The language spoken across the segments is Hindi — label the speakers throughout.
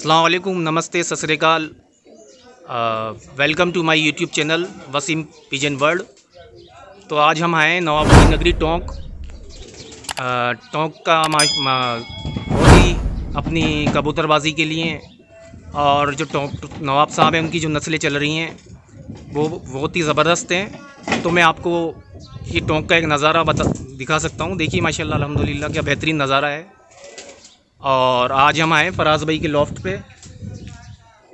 Speaker 1: अस्सलाम वालेकुम, नमस्ते, सत श्री अकाल। Welcome to my YouTube channel Waseem pigeon world. तो आज हम आए नवाबुद्दीन नगरी टोंक। टोंक का बहुत ही अपनी कबूतरबाजी के लिए और जो टोंक नवाब साहब हैं उनकी जो नस्लें चल रही हैं वो बहुत ही ज़बरदस्त हैं। तो मैं आपको ये टोंक का एक नज़ारा दिखा सकता हूँ। देखिए माशाल्लाह अल्हम्दुलिल्लाह क्या बेहतरीन नज़ारा है। और आज हम आए फराज भाई के लॉफ्ट पे,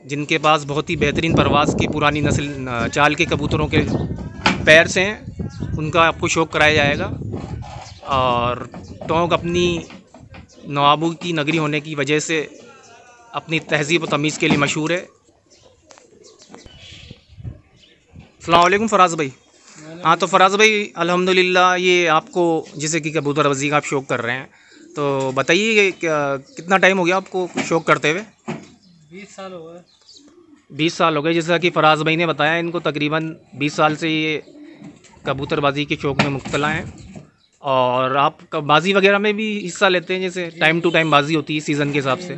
Speaker 1: जिनके पास बहुत ही बेहतरीन परवाज़ की पुरानी नस्ल चाल के कबूतरों के पैर से हैं। उनका आपको शौक़ कराया जाएगा। और टोंक अपनी नवाबों की नगरी होने की वजह से अपनी तहज़ीब व तमीज़ के लिए मशहूर है। अस्सलाम वालेकुम फराज भाई। हाँ, तो फराज भाई अल्हम्दुलिल्लाह ये आपको जैसे कि कबूतरबाजी का आप शौक़ कर रहे हैं, तो बताइए कितना टाइम हो गया आपको शौक़ करते हुए?
Speaker 2: 20 साल हो गए।
Speaker 1: 20 साल हो गए। जैसा कि फराज भाई ने बताया, इनको तकरीबन 20 साल से ये कबूतरबाजी के शौक़ में मुब्तला हैं। और आप बाजी वगैरह में भी हिस्सा लेते हैं? जैसे टाइम टू टाइम बाजी होती है सीज़न के हिसाब से।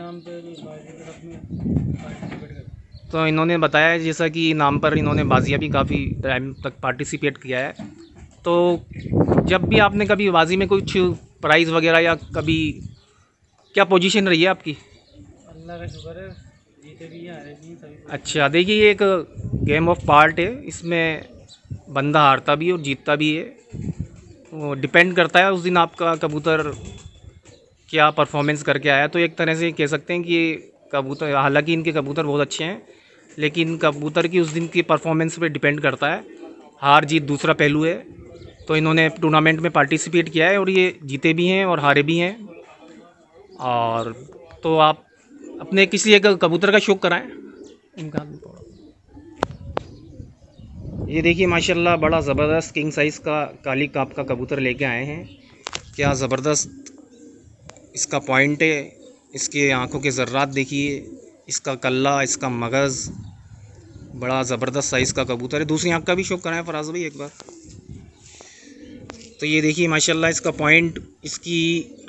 Speaker 1: तो इन्होंने बताया जैसा कि नाम पर इन्होंने बाजियाँ भी काफ़ी टाइम तक पार्टिसिपेट किया है। तो जब भी आपने कभी बाजी में कुछ प्राइज़ वगैरह या कभी क्या पोजीशन रही है आपकी?
Speaker 2: अल्लाह का शुक्र है, जीते भी हैं हारे भी सभी।
Speaker 1: अच्छा, देखिए ये एक गेम ऑफ पार्ट है। इसमें बंदा हारता भी है और जीतता भी है। वो डिपेंड करता है उस दिन आपका कबूतर क्या परफॉर्मेंस करके आया। तो एक तरह से कह सकते हैं कि कबूतर, हालांकि इनके कबूतर बहुत अच्छे हैं, लेकिन कबूतर की उस दिन की परफॉर्मेंस पे डिपेंड करता है। हार जीत दूसरा पहलू है। तो इन्होंने टूर्नामेंट में पार्टिसिपेट किया है और ये जीते भी हैं और हारे भी हैं। और तो आप अपने किसी एक कबूतर का शौक़ कराएं। ये देखिए माशाल्लाह बड़ा ज़बरदस्त किंग साइज़ का काली काप का कबूतर लेके आए हैं। क्या ज़बरदस्त इसका पॉइंट है, इसके आँखों के ज़र्रात देखिए, इसका कल्ला, इसका मगज़, बड़ा ज़बरदस्त साइज़ का कबूतर है। दूसरी आँख का भी शौक़ कराएं फराज भाई एक बार। तो ये देखिए माशाल्लाह इसका पॉइंट, इसकी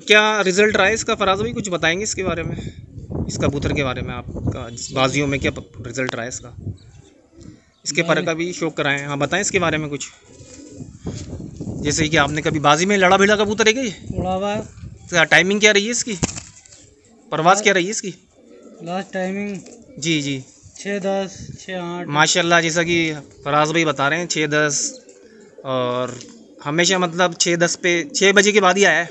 Speaker 1: क्या रिज़ल्ट रहा है इसका फराज भाई, कुछ बताएंगे इसके बारे में, इस कबूतर के बारे में? आपका बाजियों में क्या रिज़ल्ट रहा है इसका? इसके पर का भी शौक़ कराएं। हाँ बताएं इसके बारे में कुछ। जैसे कि आपने कभी बाजी में लड़ा भिड़ा कबूतर है क्या ये?
Speaker 2: उड़ा हुआ है।
Speaker 1: तो टाइमिंग क्या रही है इसकी, परवाज़ क्या रही है इसकी?
Speaker 2: लास्ट टाइमिंग
Speaker 1: जी जी
Speaker 2: 6-10 6-8
Speaker 1: माशाल्लाह। जैसा कि फराज भाई बता रहे हैं 6-10, और हमेशा मतलब 6-10 पे 6 बजे के बाद ही आया है।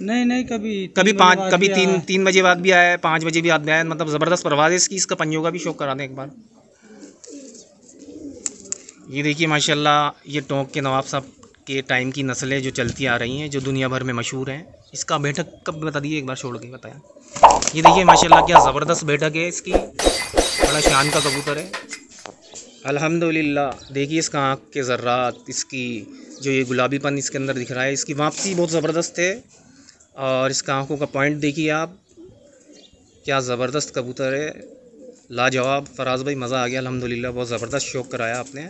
Speaker 2: नहीं, कभी
Speaker 1: 5, कभी 3 बजे बाद भी आया है, 5 बजे भी बाद में आया है। मतलब ज़बरदस्त परवाज़ है इसकी। इसका पंजों का भी शौक़ करा दें एक बार। ये देखिए माशाल्लाह ये टोंक के नवाब साहब के टाइम की नस्लें जो चलती आ रही हैं, जो दुनिया भर में मशहूर हैं। इसका बैठक कब बता दीजिए एक बार, छोड़ के बताया। ये देखिए माशाल्लाह क्या ज़बरदस्त बैठक है इसकी, बड़ा शान का कबूतर है अल्हम्दुलिल्लाह। देखिए इसका आँख के ज़र्रात, इसकी जो ये गुलाबीपन इसके अंदर दिख रहा है, इसकी वापसी बहुत ज़बरदस्त है। और इसका आँखों का पॉइंट देखिए आप, क्या ज़बरदस्त कबूतर है, लाजवाब। फराज भाई मज़ा आ गया अल्हम्दुलिल्लाह, बहुत ज़बरदस्त शौक़ कराया आपने।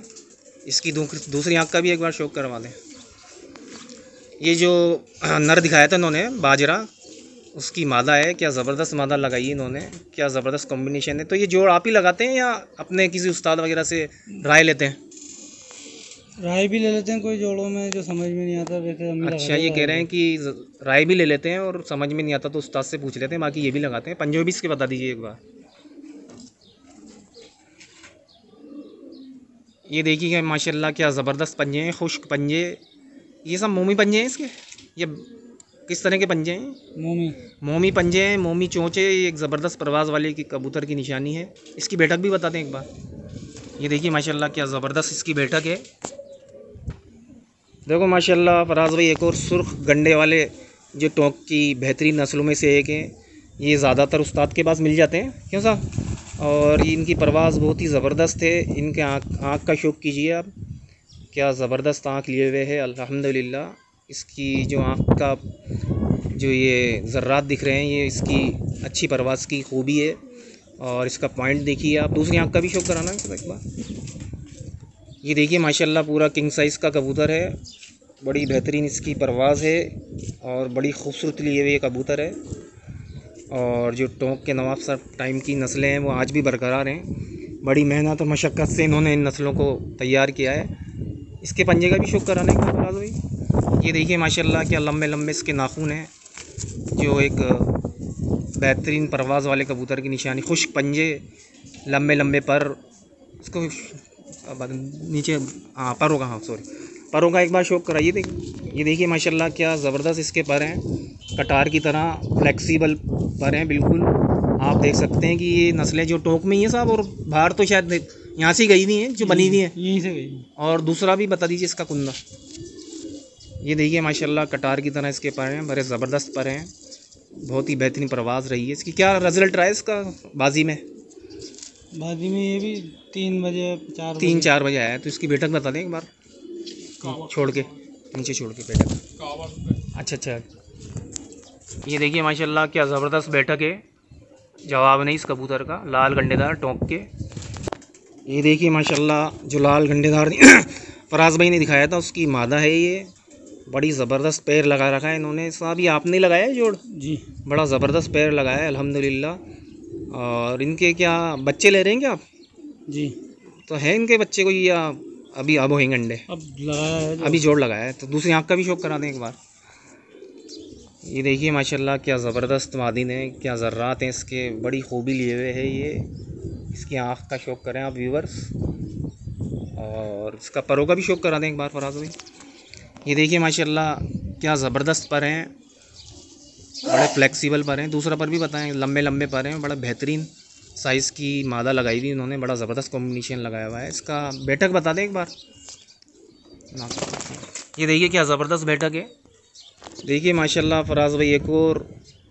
Speaker 1: इसकी दूसरी आँख का भी एक बार शौक़ करवा दें। ये जो नर दिखाया था इन्होंने बाजरा, उसकी मादा है। क्या ज़बरदस्त मादा लगाई है इन्होंने, क्या ज़बरदस्त कॉम्बिनेशन है। तो ये जोड़ आप ही लगाते हैं या अपने किसी उस्ताद वगैरह से राय लेते हैं?
Speaker 2: राय भी ले लेते हैं कोई जोड़ों में, जो समझ में नहीं आता वैसे हम
Speaker 1: अच्छा, ये कह रहे हैं कि राय भी ले लेते हैं और समझ में नहीं आता तो उस्ताद से पूछ लेते हैं, बाकी ये भी लगाते हैं। पंजे भी इसके बता दीजिए एक बार। ये देखिए माशाल्लाह क्या ज़बरदस्त पंजे हैं, खुश्क पंजे। ये सब मोमी पंजे हैं इसके, ये किस तरह के पंजे हैं? मोमी पंजे हैं, मोमी चोंचे। ये एक ज़बरदस्त परवाज़ वाले की कबूतर की निशानी है। इसकी बैठक भी बता दें एक बार। ये देखिए माशाल्लाह क्या ज़बरदस्त इसकी बैठक है। देखो माशाल्लाह फराज भाई एक और सुर्ख गंडे वाले जो टोंक की बेहतरीन नस्लों में से एक हैं। ये ज़्यादातर उस्ताद के पास मिल जाते हैं, क्यों साहब? और इनकी परवाज़ बहुत ही ज़बरदस्त है। इनके आँख का शौक़ कीजिए आप, क्या ज़बरदस्त आँख लिए हुए है अल्हम्दुलिल्लाह। इसकी जो आँख का जो ये ज़र्रात दिख रहे हैं, ये इसकी अच्छी परवाज़ की खूबी है। और इसका पॉइंट देखिए आप। दूसरी आँख का भी शौक़ कराना है एक बार। ये देखिए माशाल्लाह पूरा किंग साइज़ का कबूतर है, बड़ी बेहतरीन इसकी परवाज़ है और बड़ी खूबसूरत लिए हुए ये कबूतर है। और जो टोंक के नवाब सर टाइम की नस्लें हैं वो आज भी बरकरार हैं। बड़ी मेहनत और मशक्क़त से इन्होंने इन नस्लों को तैयार किया है। इसके पंजे का भी शुक्र कराने का फराज भाई। ये देखिए माशाल्लाह क्या लंबे लंबे इसके नाखून हैं, जो एक बेहतरीन परवाज़ वाले कबूतर की निशानी। खुश्क पंजे, लंबे लंबे पर, इसको नीचे परों का, परों का एक बार शौक कराइए। ये देखिए माशाल्लाह क्या ज़बरदस्त इसके पर हैं, कटार की तरह फ्लेक्सिबल पर हैं बिल्कुल। आप देख सकते हैं कि ये नस्लें जो टोंक में ही हैं साहब, और बाहर तो शायद यहाँ से गई हुई हैं, जो बनी हुई हैं
Speaker 2: यहीं से गई।
Speaker 1: और दूसरा भी बता दीजिए इसका कुंदा। ये देखिए माशाल्लाह कटार की तरह इसके पर हैं, बड़े ज़बरदस्त पर हैं, बहुत ही बेहतरीन परवाज़ रही है इसकी। क्या रिज़ल्ट रहा है इसका बाजी में?
Speaker 2: बाजी में ये भी 3 बजे
Speaker 1: 4 बजे आया है। तो इसकी बैठक बता दें एक बार, छोड़ के नीचे छोड़ के बैठक। अच्छा, ये देखिए माशाल्लाह क्या ज़बरदस्त बैठक है, जवाब नहीं इस कबूतर का, लाल गंडेदार टोंक के। ये देखिए माशाल्लाह जो लाल गंडेदार फराज भाई ने दिखाया था उसकी मादा है ये। बड़ी ज़बरदस्त पैर लगा रखा है इन्होंने साहब। ये आपने लगाया है जोड़?
Speaker 2: जी,
Speaker 1: बड़ा ज़बरदस्त पैर लगाया है अल्हम्दुलिल्लाह। और इनके क्या बच्चे ले रहे हैं क्या आप?
Speaker 2: जी,
Speaker 1: तो है इनके बच्चे कोई, या अभी अब होंगे अंडे?
Speaker 2: अब लगाया है,
Speaker 1: अभी जोड़ लगाया है। तो दूसरी आँख का भी शौक करा दें एक बार। ये देखिए माशाल्लाह क्या ज़बरदस्त मादिन है, क्या ज़र्रात हैं इसके, बड़ी खूबी लिए हुए है ये। इसकी आँख का शौक करें आप व्यूवर्स, और इसका परों का भी शौक करा दें एक बार फराज भाई। ये देखिए माशाल्लाह क्या ज़बरदस्त पर हैं, बड़े फ्लेक्सिबल पर हैं। दूसरा पर भी बताएं, लंबे लंबे पर हैं, बड़ा बेहतरीन साइज़ की मादा लगाई हुई इन्होंने, बड़ा ज़बरदस्त कॉम्बिनेशन लगाया हुआ है। इसका बैठक बता दें एक बार। ये देखिए क्या ज़बरदस्त बैठक है। देखिए माशाल्लाह फराज भाई एक और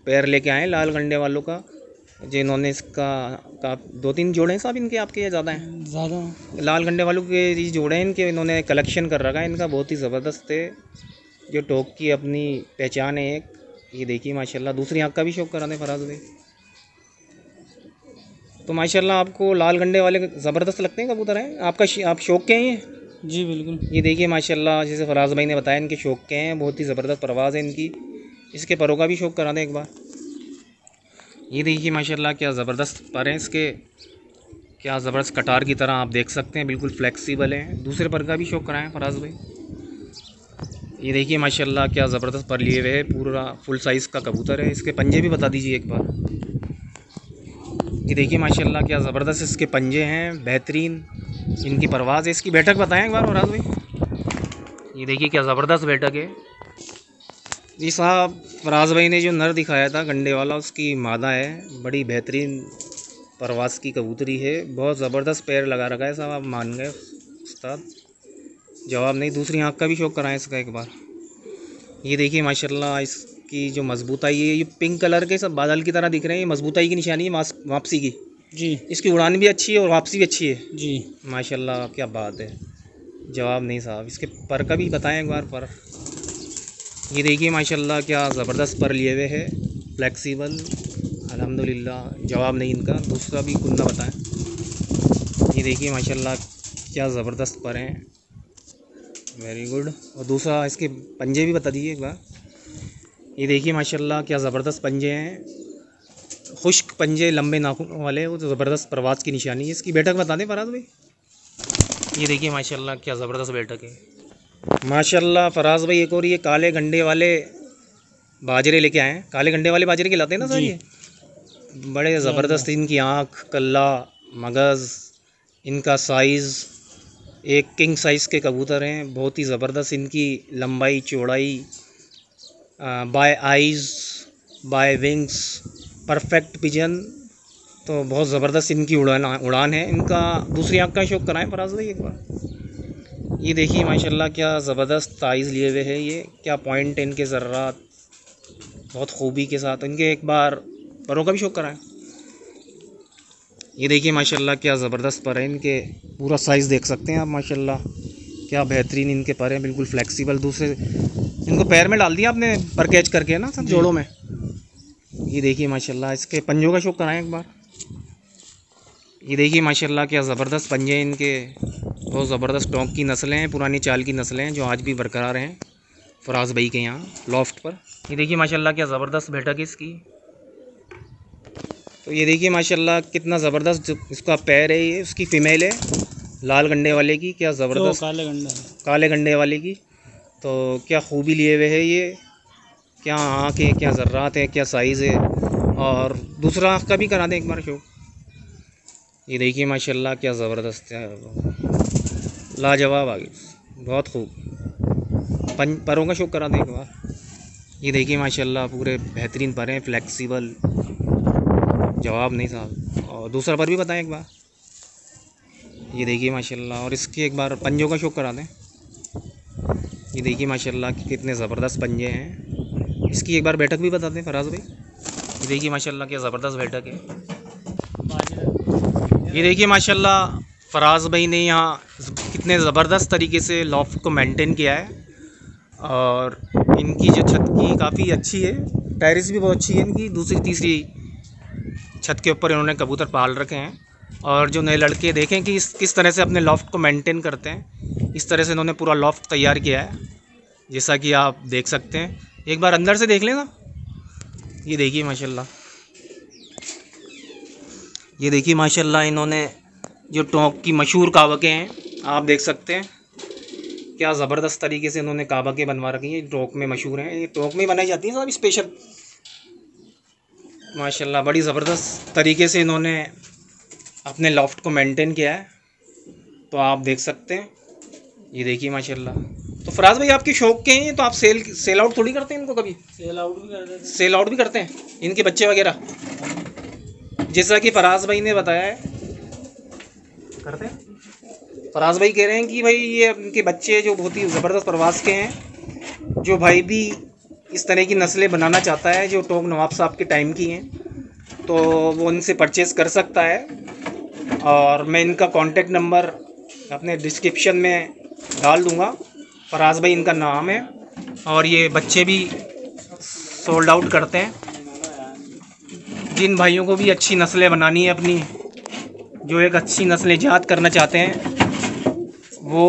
Speaker 1: पैर लेके आए लाल गंडे वालों का, जिन्होंने इसका 2-3 जोड़े हैं साहब इनके, आपके या ज़्यादा हैं?
Speaker 2: ज़्यादा। लाल
Speaker 1: गंडे वालों के ये जोड़े हैं इनके, इन्होंने कलेक्शन कर रखा है इनका, बहुत ही ज़बरदस्त है, जो टोंक की अपनी पहचान है एक। ये देखिए माशाल्लाह दूसरी आँख का भी शौक करा दें फराज भाई। तो माशाल्लाह आपको लाल गंडे वाले ज़बरदस्त लगते हैं कबूतर हैं आपका, आप शौक के हैं ये?
Speaker 2: जी बिल्कुल।
Speaker 1: ये देखिए माशाल्लाह जैसे फराज भाई ने बताया इनके शौक के हैं, बहुत ही ज़बरदस्त परवाज़ है इनकी। इसके परों का भी शौक करा दें एक बार। ये देखिए माशाल्लाह क्या ज़बरदस्त पर हैं इसके, क्या ज़बरदस्त कटार की तरह आप देख सकते हैं, बिल्कुल फ्लेक्सिबल हैं। दूसरे पर का भी शौक कराएं फराज भाई। ये देखिए माशाल्लाह क्या ज़बरदस्त पर लिए हुए है, पूरा फुल साइज़ का कबूतर है। इसके पंजे भी बता दीजिए एक बार। ये देखिए माशाल्लाह क्या ज़बरदस्त इसके पंजे हैं, बेहतरीन इनकी परवाज़ है। इसकी बैठक बताएं एक बार फराज भाई। ये देखिए क्या ज़बरदस्त बैठक है जी साहब। फराज भाई ने जो नर दिखाया था गंडे वाला, उसकी मादा है, बड़ी बेहतरीन परवाज़ की कबूतरी है, बहुत ज़बरदस्त पैर लगा रखा है साहब, आप मान गए उस्ताद, जवाब नहीं। दूसरी आँख का भी शौक कराएं इसका एक बार। ये देखिए माशाल्लाह इसकी जो मजबूताई है, ये पिंक कलर के सब बादल की तरह दिख रहे हैं, ये मजबूताई की निशानी है वापसी की।
Speaker 2: जी,
Speaker 1: इसकी उड़ान भी अच्छी है और वापसी भी अच्छी है
Speaker 2: जी
Speaker 1: माशाल्लाह, क्या बात है, जवाब नहीं साहब। इसके पर का भी बताएं एक बार पर। ये देखिए माशाल्लाह क्या ज़बरदस्त पर लिए हुए है, फ्लेक्सिबल अल्हम्दुलिल्लाह, जवाब नहीं इनका। दूसरा भी कुंदा बताएं। ये देखिए माशाल्लाह क्या ज़बरदस्त पर हैं, वेरी गुड। और दूसरा इसके पंजे भी बता दीजिए एक बार। ये देखिए माशाल्लाह क्या ज़बरदस्त पंजे हैं, खुश्क पंजे, लंबे नाखून वाले, वो तो ज़बरदस्त परवाज़ की निशानी है। इसकी बैठक बता दें फराज भाई। ये देखिए माशाल्लाह क्या ज़बरदस्त बैठक है माशाल्लाह फराज भाई। एक और ये काले गंडे वाले बाजरे लेके आए हैं, काले गंडे वाले बाजरे खिलाते हैं ना सर ये, बड़े ज़बरदस्त इनकी आँख, कल्ला, मगज़, इनका साइज़, एक किंग साइज़ के कबूतर हैं, बहुत ही ज़बरदस्त इनकी लंबाई चौड़ाई, by eyes by wings, perfect pigeon, तो बहुत ज़बरदस्त इनकी उड़ान है। इनका दूसरी आँख का शौक कराएं फराज भाई एक बार। ये देखिए माशाल्लाह क्या ज़बरदस्त साइज़ लिए हुए है, ये क्या पॉइंट है इनके ज़र्रात, बहुत खूबी के साथ। इनके एक बार परों का भी शौक कराएं। ये देखिए माशाल्लाह क्या ज़बरदस्त पर है इनके, पूरा साइज़ देख सकते हैं आप माशाल्लाह, क्या बेहतरीन इनके पर हैं, बिल्कुल फ्लेक्सिबल। दूसरे इनको पैर में डाल दिया आपने पर कैच करके ना सब जोड़ों में। ये देखिए माशाल्लाह इसके पंजों का शौक कराएं एक बार। ये देखिए माशाल्लाह क्या ज़बरदस्त पंजे इनके, बहुत ज़बरदस्त टोंक की नस्लें हैं, पुरानी चाल की नस्लें हैं, जो आज भी बरकरार हैं फराज भाई के यहाँ लॉफ्ट पर। ये देखिए माशाल्लाह क्या ज़बरदस्त बैठक है इसकी, तो ये देखिए माशाल्लाह कितना ज़बरदस्त जो इसका पैर है, ये उसकी फ़ीमेल है लाल गंडे वाले की, क्या ज़बरदस्त काले गंडे वाले की। तो क्या खूबी लिए हुए है ये, क्या आँख है, क्या ज़र्रात है, क्या साइज़ है। और दूसरा आँख का भी करा दें एक बार शो। ये देखिए माशाल्लाह क्या ज़बरदस्त है, लाजवाब आ गई, बहुत खूब। परों का शो करा दें एक बार। ये देखिए माशाल्लाह पूरे बेहतरीन पर हैं, फ्लेक्सिबल, जवाब नहीं साहब। और दूसरा पर भी बताएं एक बार। ये देखिए माशाल्लाह, और इसकी एक बार पंजों का शो करा दें। ये देखिए माशाल्लाह कि कितने ज़बरदस्त पंजे हैं। इसकी एक बार बैठक भी बता दें फराज भाई। ये देखिए माशाल्लाह क्या ज़बरदस्त बैठक है। ये देखिए माशाल्लाह फराज भाई ने यहाँ कितने ज़बरदस्त तरीके से लॉफ्ट को मेंटेन किया है। और इनकी जो छत की काफ़ी अच्छी है, टेरेस भी बहुत अच्छी है इनकी। दूसरी तीसरी छत के ऊपर इन्होंने कबूतर पाल रखे हैं। और जो नए लड़के देखें कि किस तरह से अपने लॉफ्ट को मेंटेन करते हैं, इस तरह से इन्होंने पूरा लॉफ्ट तैयार किया है, जैसा कि आप देख सकते हैं। एक बार अंदर से देख लें ना। ये देखिए माशाल्लाह, ये देखिए माशाल्लाह इन्होंने जो टोंक की मशहूर काबके हैं, आप देख सकते हैं क्या ज़बरदस्त तरीके से इन्होंने काबके बनवा रखी हैं। टोंक में मशहूर हैं, ये टोंक में ही बनाई जाती हैं सब स्पेशल। माशाल्लाह बड़ी ज़बरदस्त तरीके से इन्होंने अपने लॉफ्ट को मेंटेन किया है, तो आप देख सकते हैं। ये देखिए माशाल्लाह। तो फराज भाई आपके शौक के हैं, तो आप सेल आउट थोड़ी करते हैं इनको? कभी सेल आउट भी करते हैं इनके बच्चे वगैरह, जैसा कि फराज भाई ने बताया है करते हैं। फराज भाई कह रहे हैं कि भाई ये इनके बच्चे जो बहुत ही ज़बरदस्त प्रवास के हैं, जो भाई भी इस तरह की नस्लें बनाना चाहता है जो टोंक नवाब साहब के टाइम की हैं, तो वो इनसे परचेज़ कर सकता है। और मैं इनका कॉन्टेक्ट नंबर अपने डिस्क्रिप्शन में डाल दूँगा। फराज भाई इनका नाम है, और ये बच्चे भी सोल्ड आउट करते हैं। जिन भाइयों को भी अच्छी नस्लें बनानी है अपनी, जो एक अच्छी नस्ल ईजाद करना चाहते हैं, वो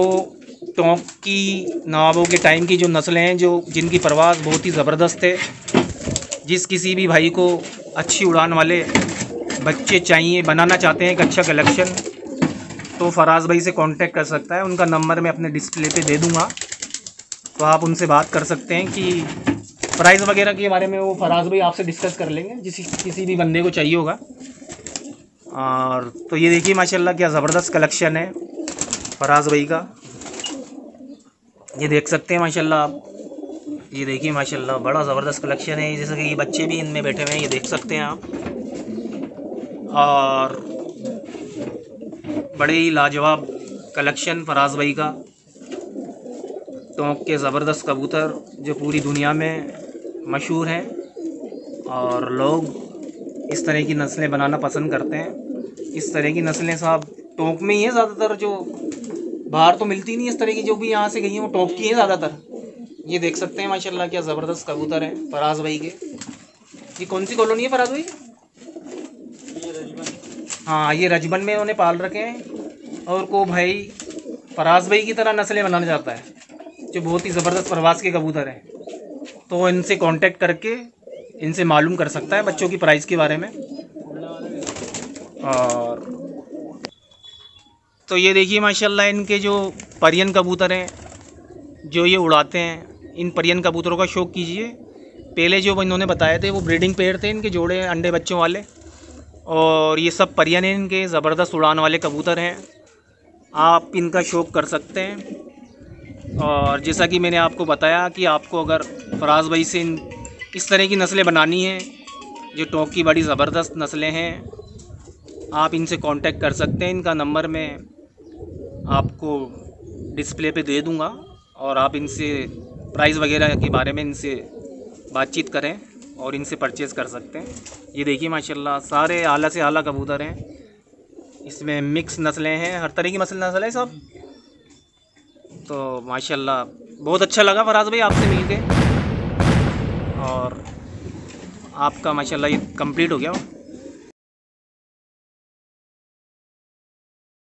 Speaker 1: टोंक की नवाबों के टाइम की जो नस्लें हैं, जो जिनकी परवाज़ बहुत ही ज़बरदस्त है, जिस किसी भी भाई को अच्छी उड़ान वाले बच्चे चाहिए, बनाना चाहते हैं एक अच्छा कलेक्शन, तो फराज भाई से कांटेक्ट कर सकता है। उनका नंबर मैं अपने डिस्प्ले पे दे दूंगा, तो आप उनसे बात कर सकते हैं कि प्राइस वगैरह के बारे में वो फराज भाई आपसे डिस्कस कर लेंगे, किसी भी बंदे को चाहिए होगा। और तो ये देखिए माशाल्लाह क्या ज़बरदस्त कलेक्शन है फराज भाई का, ये देख सकते हैं माशाल्लाह आप। ये देखिए माशाल्लाह बड़ा ज़बरदस्त कलेक्शन है, जैसे कि ये बच्चे भी इनमें बैठे हुए हैं, ये देख सकते हैं आप। और बड़े ही लाजवाब कलेक्शन फराज भाई का, टोंक के ज़बरदस्त कबूतर जो पूरी दुनिया में मशहूर हैं, और लोग इस तरह की नस्लें बनाना पसंद करते हैं। इस तरह की नस्लें साहब टोंक में ही हैं ज़्यादातर, जो बाहर तो मिलती नहीं इस तरह की, जो भी यहाँ से गई हैं वो टोंक की हैं ज़्यादातर। ये देख सकते हैं माशाल्लाह क्या ज़बरदस्त कबूतर हैं फराज भाई के। ये कौन सी कॉलोनी है फराज भाई? हाँ, ये रजबन में उन्हें पाल रखे हैं। और को भाई फराज भाई की तरह नस्लें बनाना चाहता है, जो बहुत ही ज़बरदस्त प्रवास के कबूतर हैं, तो इनसे कांटेक्ट करके इनसे मालूम कर सकता है बच्चों की प्राइस के बारे में। और तो ये देखिए माशाल्लाह इनके जो परियन कबूतर हैं जो ये उड़ाते हैं, इन परियन कबूतरों का शौक़ कीजिए। पहले जो इन्होंने बताए थे वो ब्रीडिंग पेयर थे, इनके जोड़े अंडे बच्चों वाले, और ये सब परियन हैं इनके, ज़बरदस्त उड़ान वाले कबूतर हैं। आप इनका शौक़ कर सकते हैं। और जैसा कि मैंने आपको बताया कि आपको अगर फराज भाई से इस तरह की नस्लें बनानी हैं जो टोंक की बड़ी ज़बरदस्त नस्लें हैं, आप इनसे कांटेक्ट कर सकते हैं। इनका नंबर मैं आपको डिस्प्ले पे दे दूंगा, और आप इनसे प्राइस वगैरह के बारे में इनसे बातचीत करें और इनसे परचेज़ कर सकते हैं। ये देखिए माशाल्लाह सारे आला से आला कबूतर हैं, इसमें मिक्स नस्लें हैं, हर तरह की नस्ल है सब। तो माशाल्लाह बहुत अच्छा लगा फराज भाई आपसे मिल के, और आपका माशाल्लाह ये कंप्लीट हो गया।